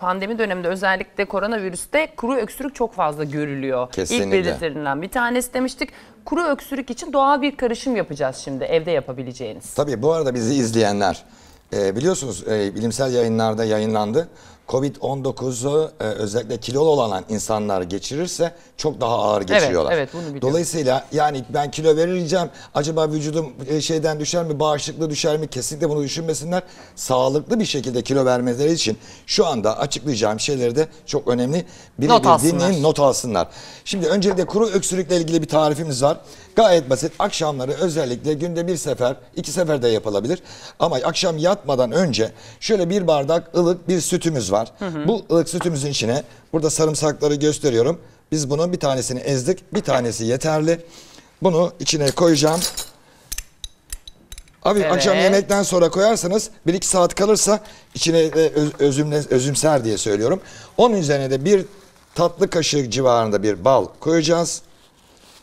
pandemi döneminde özellikle koronavirüste kuru öksürük çok fazla görülüyor. Kesinlikle. İlk belirtilerinden bir tanesi demiştik. Kuru öksürük için doğal bir karışım yapacağız şimdi evde yapabileceğiniz. Tabii bu arada bizi izleyenler biliyorsunuz bilimsel yayınlarda yayınlandı. Covid-19'u özellikle kilolu olan insanlar geçirirse çok daha ağır geçiriyorlar. Evet, bunu biliyorum. Dolayısıyla yani ben kilo vereceğim, acaba vücudum şeyden düşer mi, bağışıklığı düşer mi? Kesinlikle bunu düşünmesinler. Sağlıklı bir şekilde kilo vermeleri için şu anda açıklayacağım şeyleri de çok önemli. Birebir dinleyin, not alsınlar. Şimdi öncelikle kuru öksürükle ilgili bir tarifimiz var. Gayet basit. Akşamları özellikle günde bir sefer, 2 sefer de yapılabilir. Ama akşam yatmadan önce şöyle bir bardak ılık bir sütümüz var. Bu ılık sütümüzün içine burada sarımsakları gösteriyorum. Biz bunun bir tanesini ezdik. Bir tanesi yeterli. Bunu içine koyacağım. Abi akşam yemekten sonra koyarsanız 1-2 saat kalırsa içine özümser diye söylüyorum. Onun üzerine de bir tatlı kaşığı civarında bir bal koyacağız.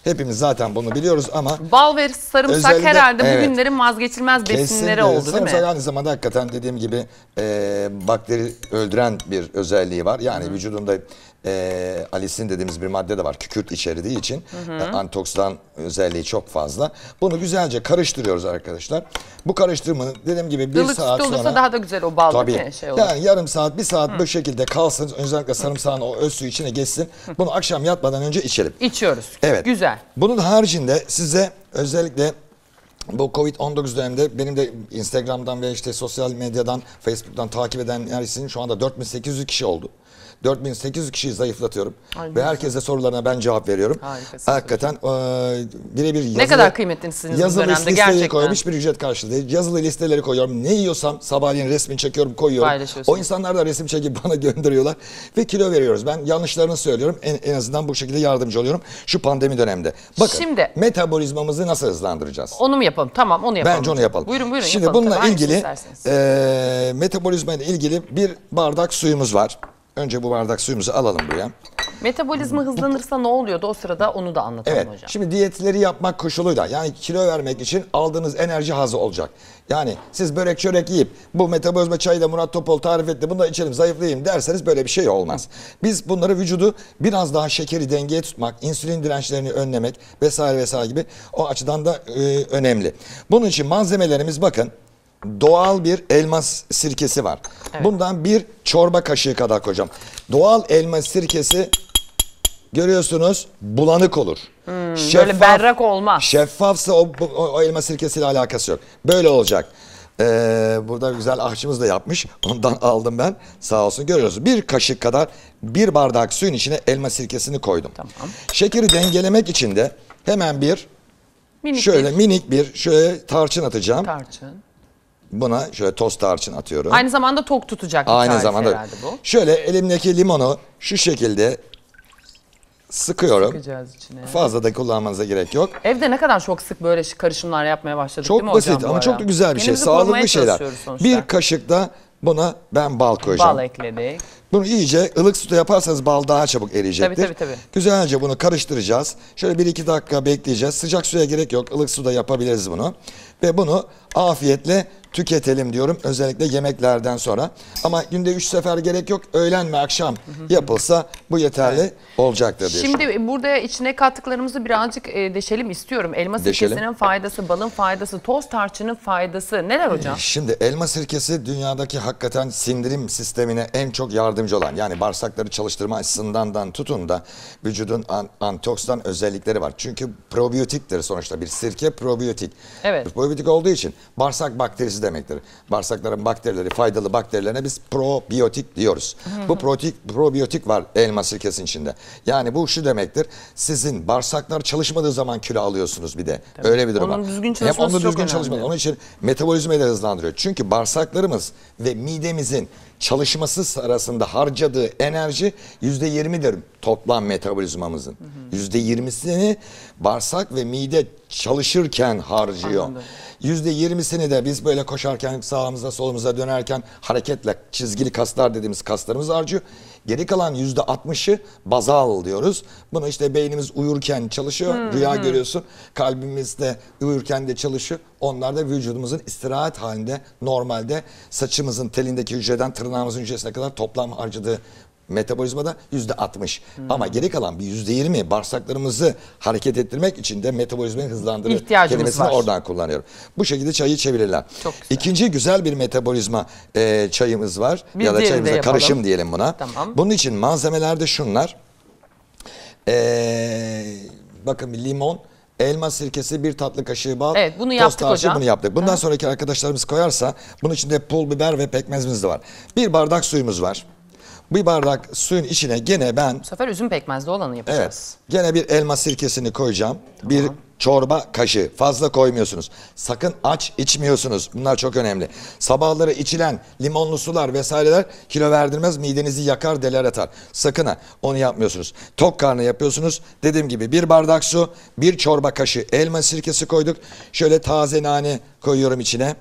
Hepimiz zaten bunu biliyoruz ama bal ve sarımsak herhalde bugünlerin vazgeçilmez besinleri kesinlikle oldu değil mi? Sarımsak aynı zamanda hakikaten dediğim gibi bakteri öldüren bir özelliği var. Yani vücudunda alisin dediğimiz bir madde de var. Kükürt içerdiği için antioksidan özelliği çok fazla. Bunu güzelce karıştırıyoruz arkadaşlar. Bu karıştırma dediğim gibi bir saat sonra daha da güzel o bal değil mi? Şey olur. Yani yarım saat, bir saat bu şekilde kalsın. Özellikle sarımsağın o öz suyu içine geçsin. Bunu akşam yatmadan önce içelim. İçiyoruz. Evet. Güzel. Bunun haricinde size özellikle bu Covid-19 döneminde benim de Instagram'dan ve işte sosyal medyadan, Facebook'tan takip edenler için şu anda 4800 kişi oldu. 4800 kişiyi zayıflatıyorum. Ve herkese sorularına ben cevap veriyorum. Harikasın. Hakikaten birebir yazılı. Ne kadar kıymetlisiniz bu yazılı dönemde listeleri koyuyorum. Hiçbir ücret karşılığı değil. Yazılı listeleri koyuyorum. Ne yiyorsam sabahleyin resmini çekiyorum, koyuyorum. O insanlar da resim çekip bana gönderiyorlar. Ve kilo veriyoruz. Ben yanlışlarını söylüyorum. En azından bu şekilde yardımcı oluyorum. Şu pandemi döneminde. Bakın şimdi, metabolizmamızı nasıl hızlandıracağız? Onu mu yapalım? Tamam, onu yapalım. Bence onu yapalım. Buyurun Şimdi yapalım. Bununla ilgili metabolizma ile ilgili bir bardak suyumuz var. Önce bu bardak suyumuzu alalım buraya. Metabolizma hızlanırsa ne oluyordu o sırada, onu da anlatalım hocam. Şimdi diyetleri yapmak koşuluyla, yani kilo vermek için aldığınız enerji hazı olacak. Yani siz börek çörek yiyip bu metabolizma çayı da Murat Topal tarif etti, bunu da içelim zayıflayayım derseniz böyle bir şey olmaz. Biz bunları vücudu biraz daha şekeri dengeye tutmak, insülin dirençlerini önlemek vesaire vesaire gibi o açıdan da önemli. Bunun için malzemelerimiz bakın. Doğal bir elma sirkesi var. Evet. Bundan bir çorba kaşığı kadar koyacağım. Doğal elma sirkesi görüyorsunuz bulanık olur. Böyle berrak olmaz. Şeffafsa o elma sirkesiyle alakası yok. Böyle olacak. Burada güzel ahçımız da yapmış. Ondan aldım ben. Sağ olsun, görüyoruz. Bir kaşık kadar bir bardak suyun içine elma sirkesini koydum. Tamam. Şekeri dengelemek için de hemen minik bir şöyle tarçın atacağım. Tarçın. Buna şöyle toz tarçın atıyorum. Aynı zamanda tok tutacak bir tarif herhalde bu. Şöyle elimdeki limonu şu şekilde sıkıyorum. Sıkacağız içine. Fazla da kullanmanıza gerek yok. Evde ne kadar çok sık böyle karışımlar yapmaya başladık çok değil mi hocam? Çok basit ama çok da güzel bir şey. Sağlıklı şeyler. Bir kaşık da buna ben bal koyacağım. Bal ekledik. Bunu iyice ılık suda yaparsanız bal daha çabuk eriyecektir. Tabii. Güzelce bunu karıştıracağız. Şöyle 1-2 dakika bekleyeceğiz. Sıcak suya gerek yok. Ilık suda yapabiliriz bunu. Ve bunu afiyetle tüketelim diyorum. Özellikle yemeklerden sonra. Ama günde 3 sefer gerek yok. Öğlen ve akşam yapılsa bu yeterli olacaktır diye. Şimdi burada içine kattıklarımızı birazcık deşelim istiyorum. Elma sirkesinin faydası, balın faydası, toz tarçının faydası neler hocam? Şimdi elma sirkesi dünyadaki hakikaten sindirim sistemine en çok yardımcı olan, yani bağırsakları çalıştırma açısından tutun da vücudun antioksidan özellikleri var. Çünkü probiyotiktir sonuçta, bir sirke probiyotik. Evet. Probiyotik olduğu için bağırsak bakterisi demektir. Bağırsakların bakterileri, faydalı bakterilerine biz probiyotik diyoruz. Bu probiyotik var elma sirkesinin içinde. Yani bu şu demektir. Sizin bağırsaklar çalışmadığı zaman kilo alıyorsunuz bir de. Tabii. Öyle bir durum var. Onun düzgün çalışması çok önemli. Onun için metabolizmayı da hızlandırıyor. Çünkü bağırsaklarımız ve midemizin çalışması sırasında harcadığı enerji %20'dir toplam metabolizmamızın. %20'sini bağırsak ve mide çalışırken harcıyor. Anladım. %20'sini de biz böyle koşarken, sağımıza solumuza dönerken hareketle çizgili kaslar dediğimiz kaslarımız harcıyor. Geri kalan %60'ı bazal diyoruz. Bunu işte beynimiz uyurken çalışıyor. Rüya görüyorsun. Kalbimiz de uyurken de çalışıyor. Onlar da vücudumuzun istirahat halinde normalde saçımızın telindeki hücreden tırnağımızın hücresine kadar toplam harcadığı metabolizmada %60. Ama geri kalan bir %20 bağırsaklarımızı hareket ettirmek için de metabolizmayı hızlandırır kelimesini oradan kullanıyorum. Bu şekilde çayı çevirirler. Çok güzel. İkinci güzel bir metabolizma çayımız var. Bir ya da çayımıza de karışım diyelim buna. Tamam. Bunun için malzemeler de şunlar. Bakın limon, elma sirkesi, bir tatlı kaşığı bal. Evet, bunu yaptık hocam. Bunu yaptık. Bundan sonraki arkadaşlarımız koyarsa bunun içinde pul biber ve pekmezimiz de var. Bir bardak suyumuz var. Bir bardak suyun içine gene ben... Bu sefer üzüm pekmezli olanı yapacağız. Evet. Gene bir elma sirkesini koyacağım. Tamam. Bir çorba kaşığı. Fazla koymuyorsunuz. Sakın aç içmiyorsunuz. Bunlar çok önemli. Sabahları içilen limonlu sular vesaireler kilo verdirmez. Midenizi yakar, deler atar. Sakın ha onu yapmıyorsunuz. Tok karnı yapıyorsunuz. Dediğim gibi bir bardak su, bir çorba kaşığı elma sirkesi koyduk. Şöyle taze nane koyuyorum içine.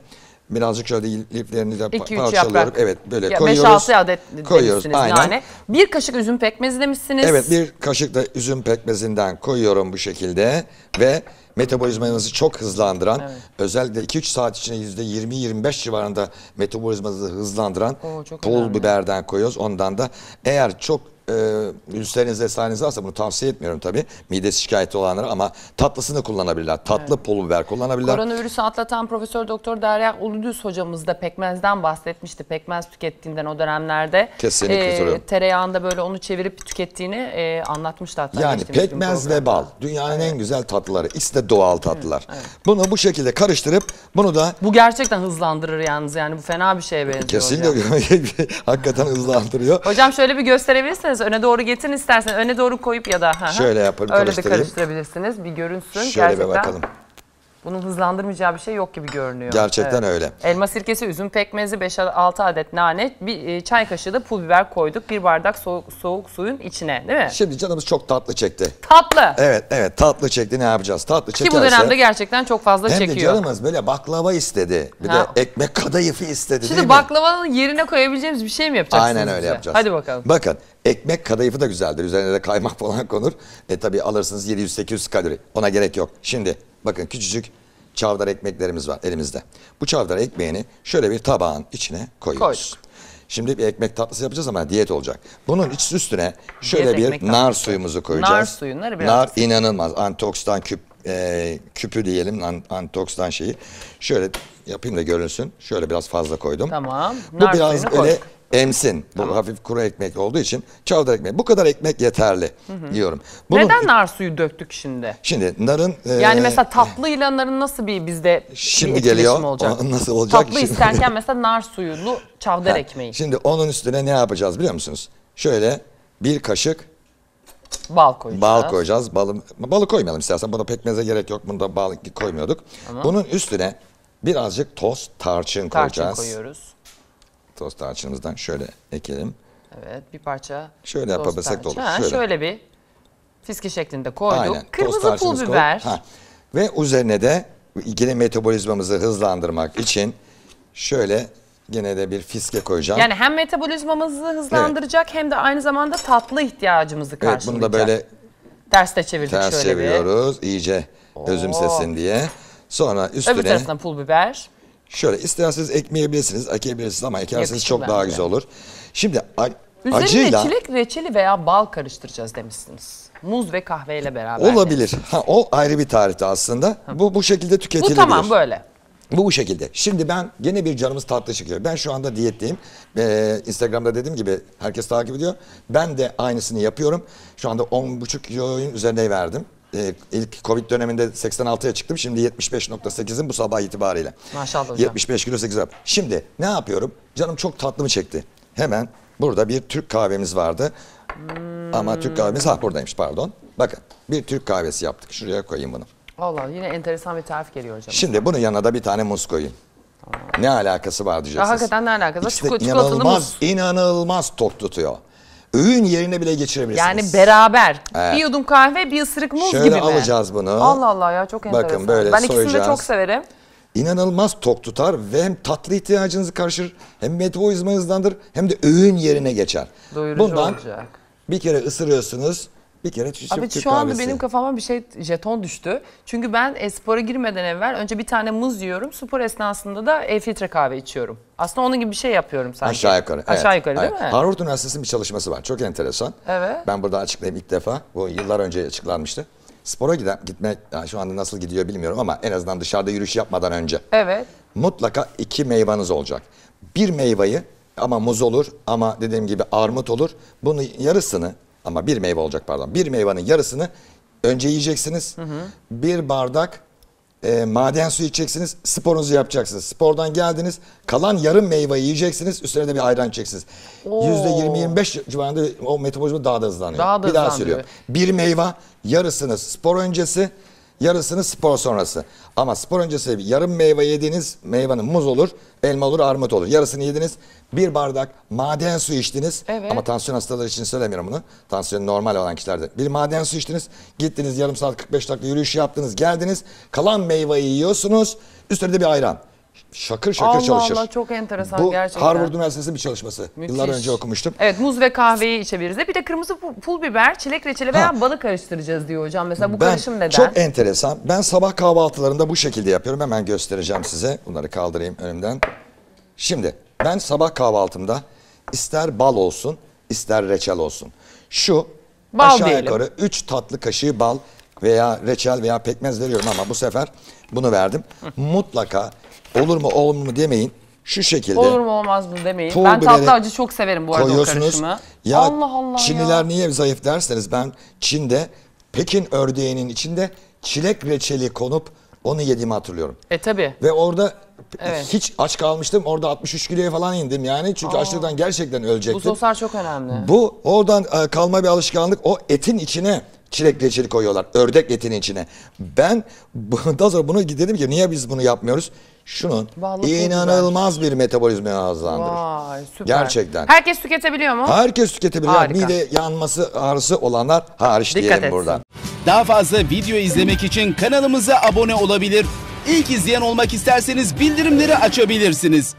Birazcık şöyle liflerini de parçalıyorum. Evet böyle koyuyoruz. 5-6 adet koyuyoruz. Aynen. Yani bir kaşık üzüm pekmezi demişsiniz. Evet, bir kaşık da üzüm pekmezinden koyuyorum bu şekilde ve metabolizmanızı çok hızlandıran, özellikle 2-3 saat içinde %20-25 civarında metabolizmanızı hızlandıran pul biberden koyuyoruz. Ondan da eğer çok ülseriniz vesaireniz varsa bunu tavsiye etmiyorum tabii. Midesi şikayeti olanlara ama tatlısını kullanabilirler. Tatlı pul biber kullanabilirler. Koronavirüsü atlatan Profesör Doktor Derya Uludüz hocamız da pekmezden bahsetmişti. Pekmez tükettiğinden o dönemlerde. Kesinlikle tereyağında böyle onu çevirip tükettiğini anlatmıştı hatta. Yani pekmez ve bal dünyanın en güzel tatlıları. İkisi de doğal tatlılar. Bunu bu şekilde karıştırıp bunu da... Bu gerçekten hızlandırır yalnız, yani bu fena bir şeye benziyor. Kesinlikle hakikaten hızlandırıyor. Hocam şöyle bir gösterebilirsiniz. Öne doğru getirin istersen. Öne doğru koyup ya da şöyle yapalım, öyle de karıştırabilirsiniz. Bir görünsün. Şöyle gerçekten bir bakalım. Bunun hızlandırmayacağı bir şey yok gibi görünüyor. Gerçekten öyle. Elma sirkesi, üzüm pekmezi, 5-6 adet nane, bir çay kaşığı da pul biber koyduk. Bir bardak soğuk suyun içine, değil mi? Şimdi canımız çok tatlı çekti. Tatlı. Evet tatlı çekti, ne yapacağız? Tatlı çekerse. Ki bu dönemde gerçekten çok fazla çekiyor. Hem de canımız böyle baklava istedi. Bir de ekmek kadayıfı istedi, değil mi? Şimdi baklavanın yerine koyabileceğimiz bir şey mi yapacaksınız? Aynen öyle yapacağız. Hadi bakalım. Bakın ekmek kadayıfı da güzeldir. Üzerine de kaymak falan konur. Tabii alırsınız 700-800 kalori. Ona gerek yok. Şimdi bakın küçücük çavdar ekmeklerimiz var elimizde. Bu çavdar ekmeğini şöyle bir tabağın içine koyuyoruz. Şimdi bir ekmek tatlısı yapacağız ama diyet olacak. Bunun üstüne şöyle bir nar suyumuzu koyacağız. Nar suyunları biraz. Nar inanılmaz. Antioksidan küpü diyelim, antioksidan şeyi. Şöyle yapayım da görünsün. Şöyle biraz fazla koydum. Tamam. Bu biraz böyle emsin. Bu hafif kuru ekmek olduğu için çavdar ekmek. Bu kadar ekmek yeterli diyorum. Neden nar suyu döktük şimdi? Şimdi narın... yani mesela tatlıyla narın nasıl bir bizde şimdi bir geliyor. olacak? Nasıl olacak? Tatlı isterken mesela nar suyulu çavdar ekmeği. Şimdi onun üstüne ne yapacağız biliyor musunuz? Şöyle bir kaşık bal koyacağız. Bal koyacağız. Balı koymayalım istersen. Buna pekmeze gerek yok. Bunda bal koymuyorduk. Tamam. Bunun üstüne birazcık toz tarçın koyacağız. Tarçın koyuyoruz. Toz tarçınımızdan şöyle ekelim. Evet, bir parça. Şöyle yapabilsek de olur. Şöyle bir fiske şeklinde koyduk. Aynen. Kırmızı pul biber. Ve üzerine de yine metabolizmamızı hızlandırmak için şöyle yine de bir fiske koyacağım. Yani hem metabolizmamızı hızlandıracak hem de aynı zamanda tatlı ihtiyacımızı karşılayacak. Evet, bunu da böyle ters de çevirdik şöyle bir. Ters çeviriyoruz iyice özümsesin diye. Sonra üstüne... Öbür tarafından pul biber. Şöyle isterseniz ekebilirsiniz ama ekerseniz çok daha güzel olur. Şimdi üzerine acıyla... çilek reçeli veya bal karıştıracağız demişsiniz. Muz ve kahveyle beraber. Olabilir. O ayrı bir tarihte aslında. Bu şekilde tüketilebilir. Bu tamam böyle. Bu şekilde. Şimdi ben gene bir canımız tatlı çekiyor. Ben şu anda diyetteyim. Instagram'da dediğim gibi herkes takip ediyor. Ben de aynısını yapıyorum. Şu anda 10,5 kiloyun üzerine verdim. İlk Covid döneminde 86'ya çıktım. Şimdi 75,8'im bu sabah itibariyle. Maşallah hocam. 75 kilo 8 gram. Şimdi ne yapıyorum? Canım çok tatlı mı çekti? Hemen burada bir Türk kahvemiz vardı. Ama Türk kahvemiz buradaymış pardon. Bakın bir Türk kahvesi yaptık. Şuraya koyayım bunu. Vallahi yine enteresan bir tarif geliyor hocam. Şimdi bunun yanına da bir tane muz koyayım. Ne alakası var diyeceksiniz. Hakikaten ne alakası var? İşte inanılmaz tok tutuyor. öğün yerine bile geçirebilirsiniz. Yani beraber. Evet. Bir yudum kahve, bir ısırık muz şöyle gibi mi? Şöyle alacağız bunu. Allah Allah ya, çok enteresan. Bakın böyle ben soyacağız. ikisini de çok severim. İnanılmaz tok tutar ve hem tatlı ihtiyacınızı karşılar, hem metabolizmayı hızlandırır, hem de öğün yerine geçer. Doyurucu bundan olacak. Bir kere ısırıyorsunuz. Bir kere Abi şu anda benim kafama bir şey, jeton düştü. Çünkü ben spora girmeden evvel önce bir tane muz yiyorum. Spor esnasında da filtre kahve içiyorum. Aslında onun gibi bir şey yapıyorum sanki. Aşağı yukarı. Aşağı yukarı değil mi? Harvard Üniversitesi'nin bir çalışması var. Çok enteresan. Evet. Ben burada açıklayayım ilk defa. Bu yıllar önce açıklanmıştı. Spora gitmek yani şu anda nasıl gidiyor bilmiyorum ama en azından dışarıda yürüyüş yapmadan önce. Evet. Mutlaka 2 meyvanız olacak. Bir meyveyi, ama muz olur ama dediğim gibi armut olur. Bunun yarısını, ama bir meyve olacak pardon. Bir meyvenin yarısını önce yiyeceksiniz. Bir bardak maden suyu içeceksiniz. Sporunuzu yapacaksınız. Spordan geldiniz. Kalan yarım meyveyi yiyeceksiniz. Üstüne de bir ayran içeceksiniz. %20-25 civarında o metabolizma daha da hızlanıyor. Bir daha söylüyorum. Bir meyve, yarısını spor öncesi, yarısını spor sonrası. Ama spor öncesi yarım meyve yediğiniz, meyvenin muz olur, elma olur, armut olur. Yarısını yediniz. Bir bardak maden suyu içtiniz. Evet. Ama tansiyon hastaları için söylemiyorum bunu. Tansiyon normal olan kişilerde. Bir maden suyu içtiniz. Gittiniz yarım saat 45 dakika yürüyüş yaptınız. Geldiniz. Kalan meyveyi yiyorsunuz. Üstüne de bir ayran. Şakır şakır çalışır. Allah çok enteresan gerçekten. Bu Harvard Üniversitesi'nin bir çalışması. Müthiş. Yıllar önce okumuştum. Evet, muz ve kahveyi içebiliriz. Bir de kırmızı pul biber, çilek reçeli veya balı karıştıracağız diyor hocam. Mesela bu karışım neden? Çok enteresan. Ben sabah kahvaltılarında bu şekilde yapıyorum. Hemen göstereceğim size. Bunları kaldırayım önümden. Şimdi ben sabah kahvaltımda ister bal olsun, ister reçel olsun. Şu bal aşağı diyelim. yukarı 3 tatlı kaşığı bal veya reçel veya pekmez veriyorum ama bu sefer bunu verdim. Mutlaka olur mu olmaz mı demeyin. Şu şekilde. Olur mu olmaz mı demeyin. Ben tatlı acı çok severim bu arada o karışımı. Ya Allah Allah Çinliler ya. niye zayıf derseniz, ben Çin'de Pekin ördeğinin içinde çilek reçeli konup onu yediğimi hatırlıyorum. Tabi. Ve orada hiç aç kalmıştım. Orada 63 kiloya falan indim yani. Çünkü açlıktan gerçekten ölecektim. Bu soslar çok önemli. Bu oradan kalma bir alışkanlık. O etin içine çilek reçeli koyuyorlar. Ördek etinin içine. Ben daha sonra bunu dedim ki niye biz bunu yapmıyoruz? Şunun inanılmaz bir metabolizma hızlandırır. Vay, süper. Gerçekten. Herkes tüketebiliyor mu? Herkes tüketebilir. Harika. Mide yanması, ağrısı olanlar hariç diyelim burada. Daha fazla video izlemek için kanalımıza abone olabilir. İlk izleyen olmak isterseniz bildirimleri açabilirsiniz.